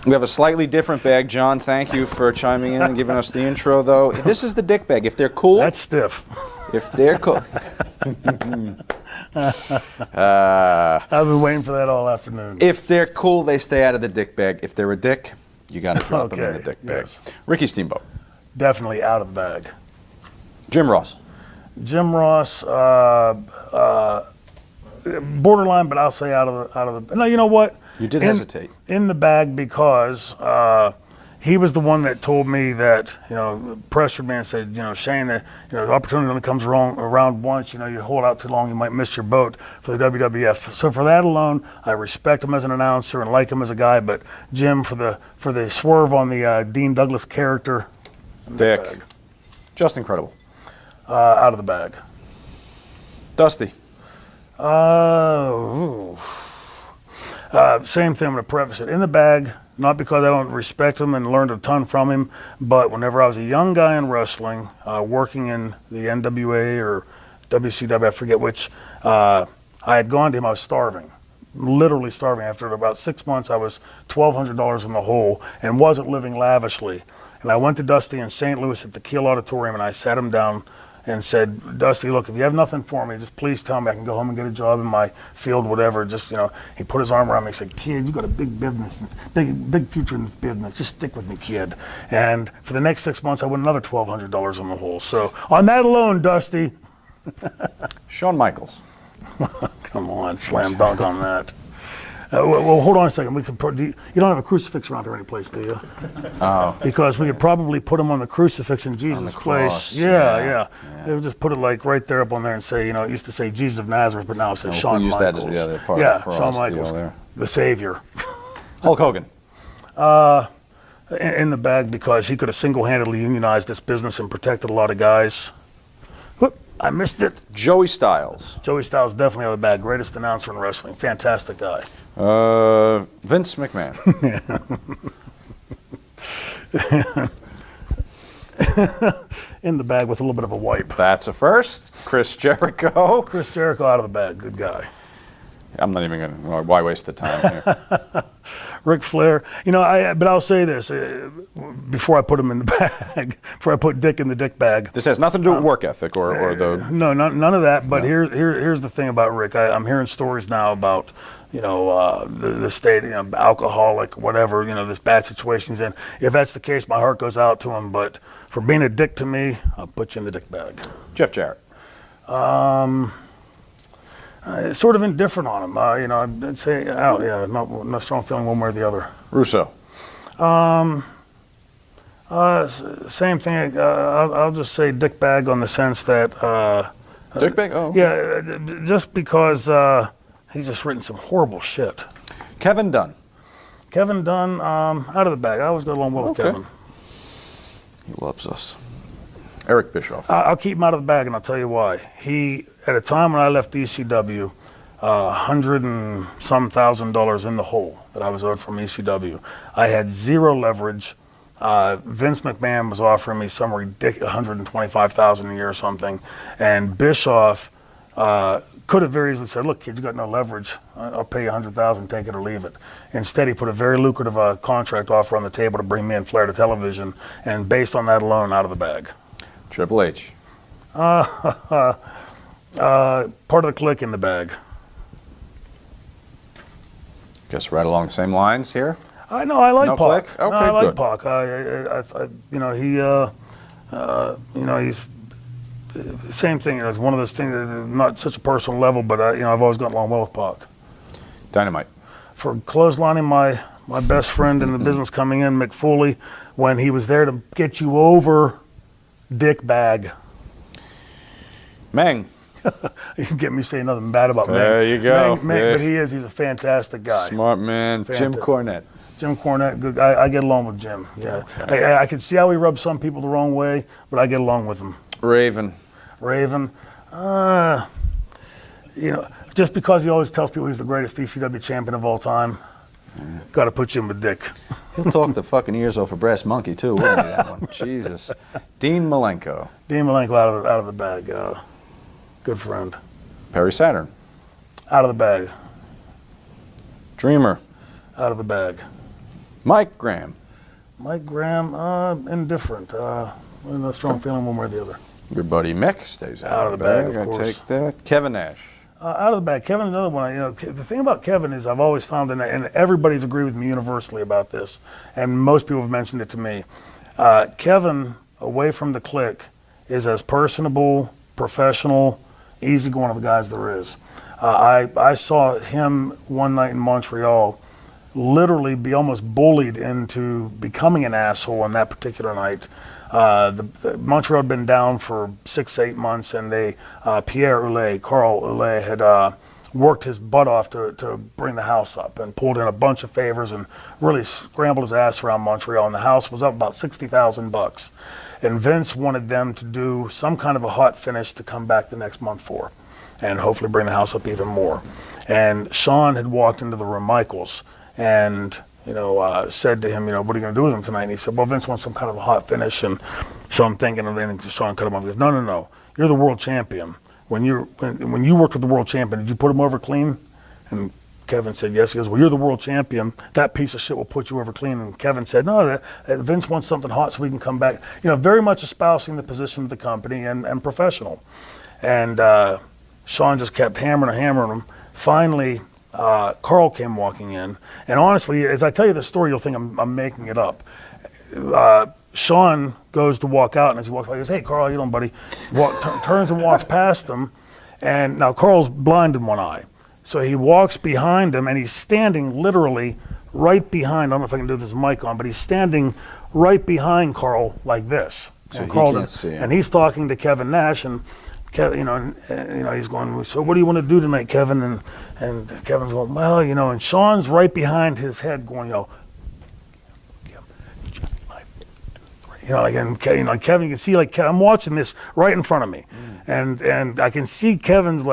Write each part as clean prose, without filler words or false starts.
We have a slightly different bag. John, thank you for chiming in and giving us the intro, though. This is the dick bag. If they're cool... That's stiff. If they're cool... I've been waiting for that all afternoon. If they're cool, they stay out of the dick bag. If they're a dick, you got to drop them in the dick bag. Yes. Ricky Steamboat. Definitely out of the bag. Jim Ross. Jim Ross, borderline, but I'll say out of the. No, you know what? You did hesitate. In the bag because he was the one that told me that, pressured me and said, Shane, that the opportunity only comes around once. You hold out too long, you might miss your boat for the WWF. So for that alone, I respect him as an announcer and like him as a guy. But Jim, for the swerve on the Dean Douglas character, Dick. Just incredible. Out of the bag. Dusty. Same thing, I'm going to preface it. In the bag, not because I don't respect him and learned a ton from him, but whenever I was a young guy in wrestling, working in the NWA or WCW, I forget which, I had gone to him, I was starving. Literally starving. After about 6 months, I was $1,200 in the hole and wasn't living lavishly. And I went to Dusty in St. Louis at the Kiel Auditorium, and I sat him down and said, Dusty, look, if you have nothing for me, just please tell me I can go home and get a job in my field, whatever. Just, he put his arm around me and said, kid, you got a big business, big future in this business. Just stick with me, kid. And for the next 6 months, I went another $1,200 in the hole. So on that alone, Dusty. Shawn Michaels. Come on, slam dunk on that. Well, hold on a second. You don't have a crucifix around here any place, do you? Oh. Because we could probably put him on the crucifix in Jesus' place. Yeah. They would just put it like right there up on there and say, it used to say Jesus of Nazareth, but now it says Shawn Michaels. We'll use that as the other part of the cross. Shawn Michaels, the Savior. Hulk Hogan. In the bag because he could have single-handedly unionized this business and protected a lot of guys. Whoop, I missed it. Joey Styles. Joey Styles definitely out of the bag. Greatest announcer in wrestling. Fantastic guy. Vince McMahon. In the bag with a little bit of a wipe. That's a first. Chris Jericho. Chris Jericho out of the bag. Good guy. I'm not even going to, why waste the time here? Ric Flair. But I'll say this, before I put him in the bag, before I put Dick in the dick bag. This has nothing to do with work ethic or the... No, none of that, but here's the thing about Rick. I'm hearing stories now about, the state, alcoholic, whatever, this bad situation he's in. If that's the case, my heart goes out to him, but for being a dick to me, I'll put you in the dick bag. Jeff Jarrett. Sort of indifferent on him. I'd say out. Yeah, no strong feeling one way or the other. Russo. Same thing. I'll just say dick bag on the sense that. Dick bag? Oh. Yeah, just because he's just written some horrible shit. Kevin Dunn. Kevin Dunn, out of the bag. I always go along well with Kevin. He loves us. Eric Bischoff. I'll keep him out of the bag, and I'll tell you why. He, at a time when I left ECW, $100 and some thousand in the hole that I was owed from ECW. I had zero leverage. Vince McMahon was offering me some ridiculous $125,000 a year or something, and Bischoff could have very easily said, "Look, kid, you got no leverage. I'll pay you $100,000, take it or leave it." Instead, he put a very lucrative contract offer on the table to bring me and Flair to television, and based on that alone, out of the bag. Triple H. Part of the Kliq in the bag. Guess right along the same lines here. I know. I like no Pac. Kliq? Okay, I like good. He's same thing. It's one of those things, not such a personal level, but I've always gotten along well with Pac. Dynamite. For clotheslining my best friend in the business coming in, Mick Foley, when he was there to get you over, dick bag. Meng. You can get me saying nothing bad about Meng. There you go. Meng, but he's a fantastic guy. Smart man. Jim Cornette. Jim Cornette, good. I get along with Jim. Yeah, okay. I can see how he rubs some people the wrong way, but I get along with him. Raven. Just because he always tells people he's the greatest ECW champion of all time, got to put you in with Dick. He'll talk the fucking ears off a brass monkey too, wouldn't he? That one. Jesus. Dean Malenko. Dean Malenko out of the bag. Good friend. Perry Saturn. Out of the bag. Dreamer. Out of the bag. Mike Graham. Mike Graham, indifferent. No strong feeling one way or the other. Your buddy Mick stays Out of the bag, of I course. take that. Kevin Nash. Out of the bag. Kevin, another one. The thing about Kevin is I've always found, and everybody's agreed with me universally about this, and most people have mentioned it to me. Kevin, away from the Kliq, is as personable, professional, easygoing of a guy as there is. I saw him one night in Montreal literally be almost bullied into becoming an asshole on that particular night. Montreal had been down for 6-8 months, and Carl Oulet had worked his butt off to bring the house up and pulled in a bunch of favors and really scrambled his ass around Montreal. And the house was up about $60,000. And Vince wanted them to do some kind of a hot finish to come back the next month for, and hopefully bring the house up even more. And Shawn had walked into the room, Michaels, and said to him, what are you going to do with him tonight? And he said, well, Vince wants some kind of a hot finish. And so I'm thinking, and then Shawn cut him off. He goes, no, you're the world champion. When you worked with the world champion, did you put him over clean? And Kevin said, yes. He goes, well, you're the world champion. That piece of shit will put you over clean. And Kevin said, no, Vince wants something hot so we can come back. Very much espousing the position of the company and professional. And Shawn just kept hammering him. Finally, Carl came walking in, and honestly, as I tell you the story, you'll think I'm making it up. Shawn goes to walk out, and as he walks by, he goes, hey, Carl, how you doing, buddy? Turns and walks past him, and now Carl's blind in one eye. So he walks behind him, and he's standing literally right behind, I don't know if I can do this with mic on, but he's standing right behind Carl like this. So and Carl can't see him. And he's talking to Kevin Nash, and he's going, so what do you want to do tonight, Kevin? And Kevin's going, well, and Shawn's right behind his head going, Kevin, you can see, I'm watching this right in front of me. And I can see Kevin's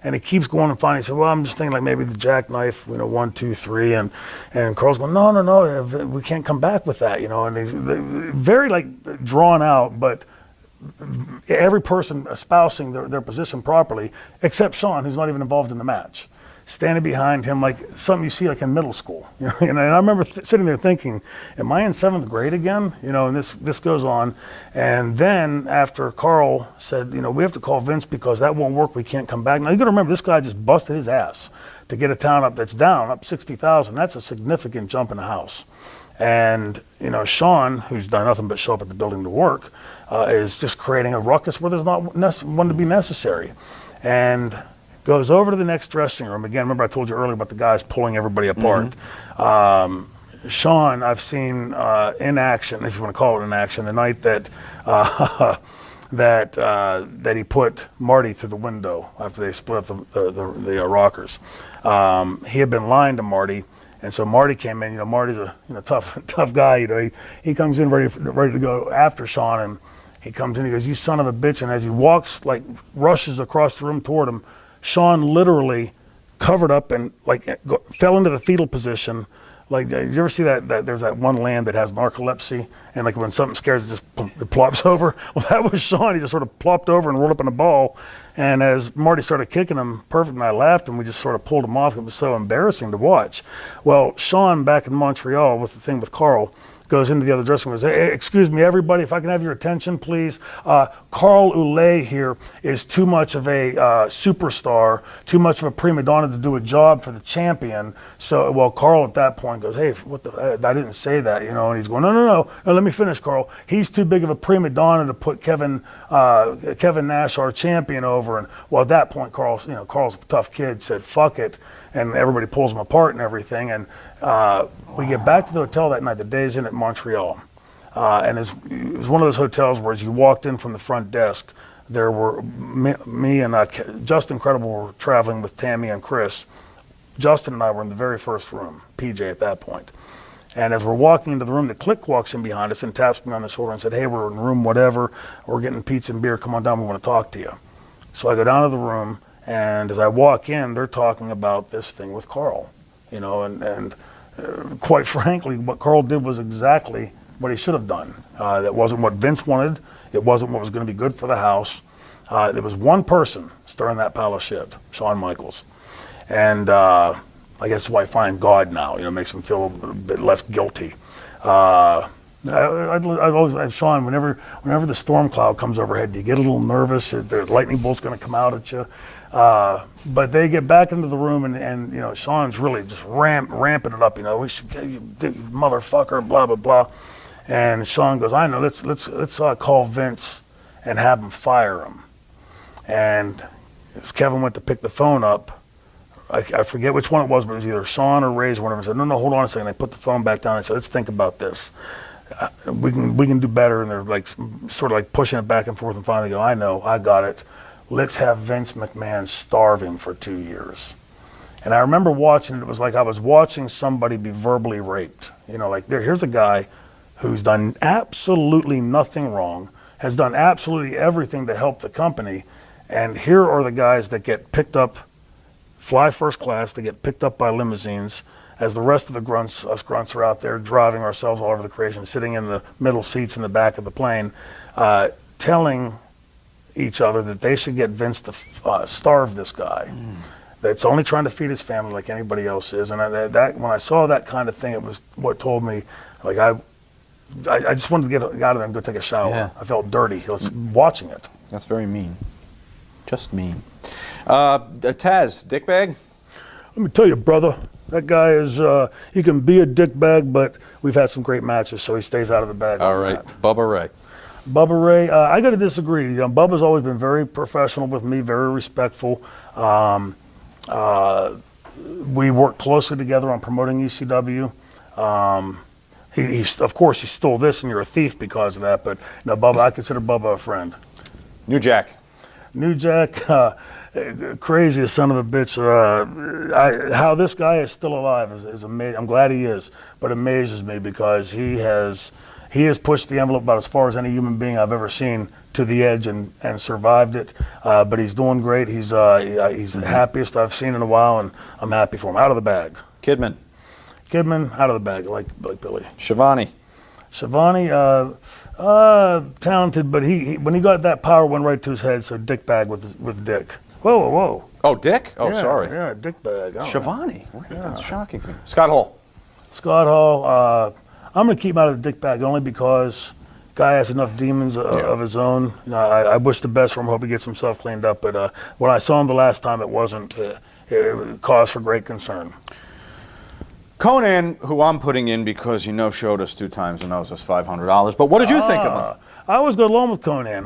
and he keeps going and finally he said, well, I'm just thinking maybe the jackknife, 1, 2, 3. And Carl's going, no, we can't come back with that, and he's very drawn out, but every person espousing their position properly, except Shawn, who's not even involved in the match, standing behind him like something you see in middle school. And I remember sitting there thinking, am I in 7th grade again? And this goes on. And then after Carl said, we have to call Vince because that won't work, we can't come back. Now you got to remember, this guy just busted his ass to get a town up that's down, up 60,000. That's a significant jump in the house. And Shawn, who's done nothing but show up at the building to work, is just creating a ruckus where there's not one to be necessary. And goes over to the next dressing room. Again, remember I told you earlier about the guys pulling everybody apart. Shawn, I've seen in action, if you want to call it in action, the night that that he put Marty through the window after they split up the rockers. He had been lying to Marty. And so Marty came in. Marty's a tough guy. He comes in ready to go after Shawn, and he comes in. He goes, "You son of a bitch!" And as he walks, rushes across the room toward him, Shawn literally covered up and fell into the fetal position. Did you ever see that there's that one lamb that has narcolepsy, and when something scares it, it plops over? Well, that was Shawn. He just sort of plopped over and rolled up in a ball. And as Marty started kicking him, perfect, and I laughed, and we just sort of pulled him off. It was so embarrassing to watch. Well, Shawn back in Montreal with the thing with Carl goes into the other dressing room and says, hey, excuse me, everybody, if I can have your attention, please. Carl Oulet here is too much of a superstar, too much of a prima donna to do a job for the champion. So, Carl at that point goes, hey, I didn't say that, and he's going, no, let me finish, Carl. He's too big of a prima donna to put Kevin Nash, our champion, over. And at that point, Carl's a tough kid, said, fuck it. And everybody pulls him apart and everything. And we get back to the hotel that night, the Days Inn at Montreal. And it was one of those hotels where as you walked in from the front desk, there were me and Justin Credible were traveling with Tammy and Chris. Justin and I were in the very first room, PJ at that point. And as we're walking into the room, the Kliq walks in behind us and taps me on the shoulder and said, hey, we're in room whatever, we're getting pizza and beer, come on down, we want to talk to you. So I go down to the room, and as I walk in, they're talking about this thing with Carl, and quite frankly, what Carl did was exactly what he should have done. That wasn't what Vince wanted. It wasn't what was going to be good for the house. There was one person stirring that pile of shit, Shawn Michaels. And I guess why I find God now. Makes him feel a bit less guilty. I've always, Shawn, whenever the storm cloud comes overhead, you get a little nervous. The lightning bolt's going to come out at you. But they get back into the room, and Shawn's really just ramping it up. We should get you motherfucker, blah blah blah. And Shawn goes, I know. Let's call Vince and have him fire him. And as Kevin went to pick the phone up, I forget which one it was, but it was either Shawn or Ray's. One of them said, no, hold on a second. They put the phone back down and said, let's think about this. We can do better. And they're like sort of like pushing it back and forth, and finally go, I know, I got it. Let's have Vince McMahon starve him for 2 years. And I remember watching it. It was like I was watching somebody be verbally raped. Here's a guy who's done absolutely nothing wrong, has done absolutely everything to help the company, and here are the guys that get picked up, fly first class, they get picked up by limousines, as the rest of the grunts, us grunts, are out there driving ourselves all over the creation, sitting in the middle seats in the back of the plane, telling each other that they should get Vince to starve this guy. That's only trying to feed his family like anybody else is. And that when I saw that kind of thing, it was what told me, like I just wanted to get out of there and go take a shower. Yeah. I felt dirty. I was watching it. That's very mean. Just mean. Taz, dickbag? Let me tell you, brother, that guy is, he can be a dickbag, but we've had some great matches, so he stays out of the bag. All right, Bubba Ray. Bubba Ray, I got to disagree. Bubba's always been very professional with me, very respectful. We worked closely together on promoting ECW. Of course, he stole this, and you're a thief because of that. But Bubba, I consider Bubba a friend. New Jack. New Jack, craziest son of a bitch. How this guy is still alive is amazing. I'm glad he is, but amazes me because he has pushed the envelope about as far as any human being I've ever seen to the edge and survived it. But he's doing great. He's the happiest I've seen in a while, and I'm happy for him. Out of the bag. Kidman, out of the bag, like Billy. Shivani, talented, but he when he got that power, went right to his head. So dickbag with Dick. Whoa. Oh, Dick? Oh, yeah, sorry. Yeah, dickbag. Shivani. That's shocking to me. Scott Hall. I'm going to keep him out of the dickbag only because guy has enough demons of his own. I wish the best for him. Hope he gets himself cleaned up. But when I saw him the last time, it wasn't. It caused for great concern. Conan, who I'm putting in because showed us 2 times and owes us $500. But what did you think of him? I always got along with Conan.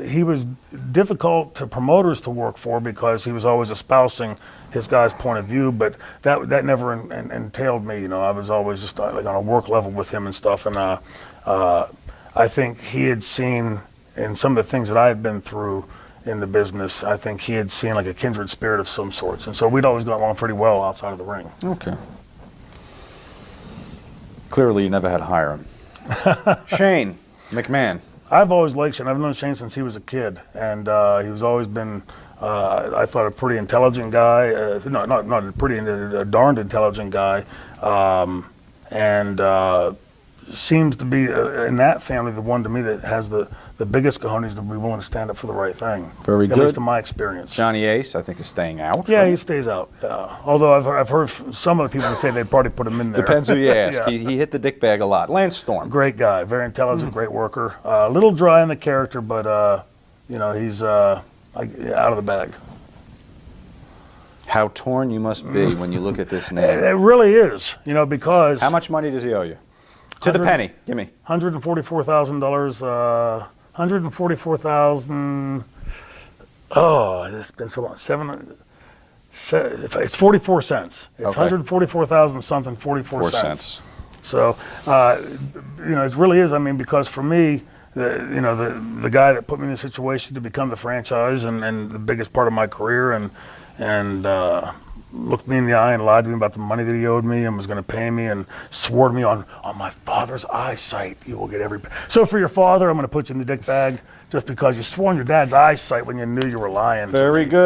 He was difficult to promoters to work for because he was always espousing his guy's point of view, but that never entailed me. I was always just like on a work level with him and stuff. And I think he had seen in some of the things that I had been through in the business, I think he had seen like a kindred spirit of some sorts. And so we'd always got along pretty well outside of the ring. Okay. Clearly you never had to hire him. Shane McMahon. I've always liked Shane. I've known Shane since he was a kid, and he's always been, I thought, a pretty intelligent guy. Not a pretty, a darned intelligent guy, and seems to be in that family the one to me that has the biggest cojones to be willing to stand up for the right thing. Very good. At least in my experience. Johnny Ace, I think, is staying out. Yeah, right? he stays out. Although I've heard some of the people say they'd probably put him in there. Depends who you ask. Yeah. He hit the dick bag a lot. Lance Storm. Great guy, very intelligent, great worker. A little dry in the character, but he's out of the bag. How torn you must be when you look at this name. It really is, because How much money does he owe you? To the penny. Give me. $144,000. $144,000. Oh, it's been so long. It's 44 cents. It's Okay. 144,000 something, 44 4 cents. cents. So, it really is. I mean, because for me, the guy that put me in the situation to become the franchise and the biggest part of my career and looked me in the eye and lied to me about the money that he owed me and was going to pay me and swore to me on my father's eyesight, you will get every. So for your father, I'm going to put you in the dick bag just because you swore on your dad's eyesight when you knew you were lying. Very good.